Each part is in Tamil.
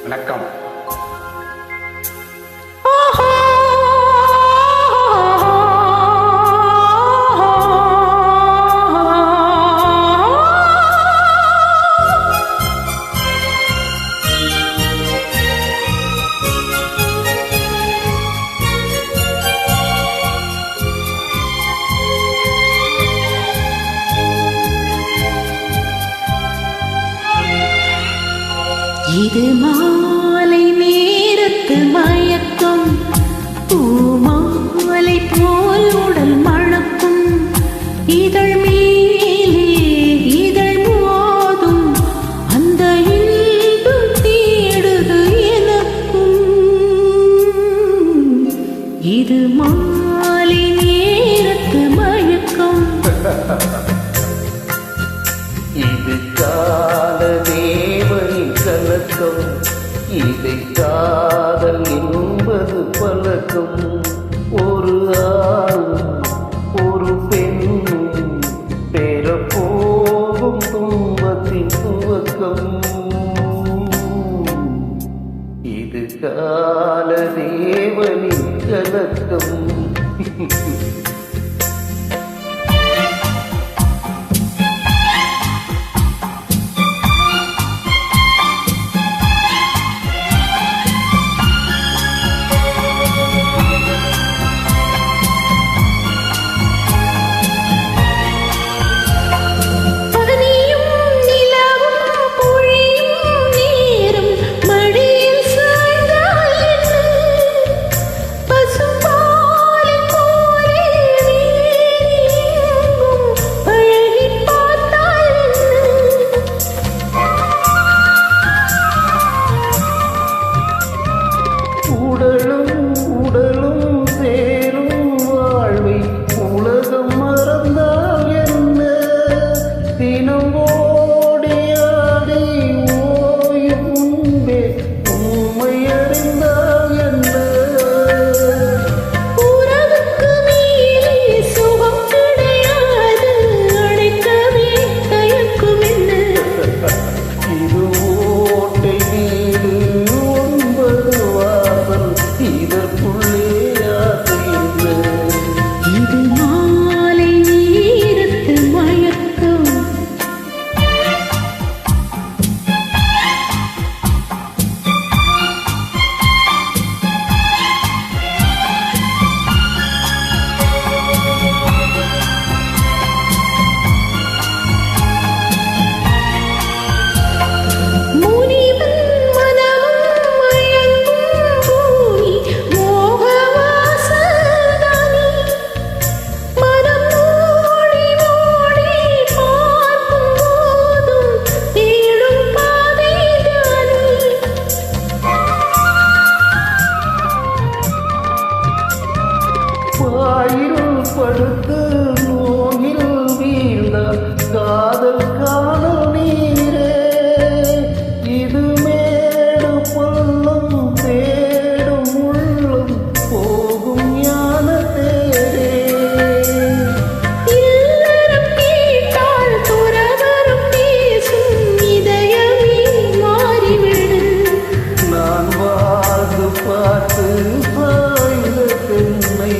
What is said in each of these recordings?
வணக்கம். இது மாலை நேரத்து மயக்கம், பூமாலை போல் உடல் மணக்கும், இதழ் மேலே இதழ் மோதும் அந்த இன்பம் தேடுது எனக்கும். இது மாலை நேரத்து மயக்கம். இது கால தேவனின் கலக்கம், இதை காதல் என்பது பழக்கம். ஒரு ஆணும் ஒரு பெண்ணும் பெறப்போகும் துன்பத்தின் துவக்கம். இது கால தேவனின் கலக்கம். உடலும் சேரும் வாழ்வை உலகம் மறந்தால் என்ன? தினம் ஓடியாடி ஓயும் முன்பே உண்மை அறிந்தால் என்ன? உறவுக்கு மேலே சுகம் கிடையாது, அழைக்கவே தயக்கும் என்ன? இது ஓட்டை வீடு, 9 வாசல், இதற்குள்ளே ஆசை இல்லை. இது மாலை நேரத்து மயக்கம். பாயில் படுத்து நோயில் வீழ்ந்தால் காதல் காணல் நீரே. இது மேடு பள்ளம் தேடும் உள்ளம் போகும் ஞான தேரே. இல்லறம் கேட்டால் துறவறம் பேசும் இதயமே மாறிவிடு. நான் வாழ்ந்து பார்த்து பாய்ந்த பெண்ணை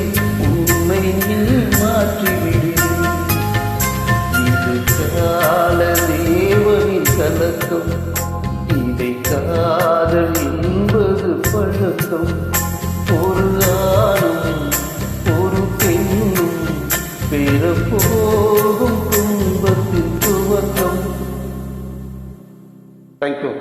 உண்மை நீ மாற்றிவிடு. இது கால தேவனின் கலக்கம், இதை காதல் என்பது பழக்கம். ஒரு ஆணும் ஒரு பெண்ணும் பெறப்போகும் துன்பத்தின் துவக்கம். தேங்க்யூ.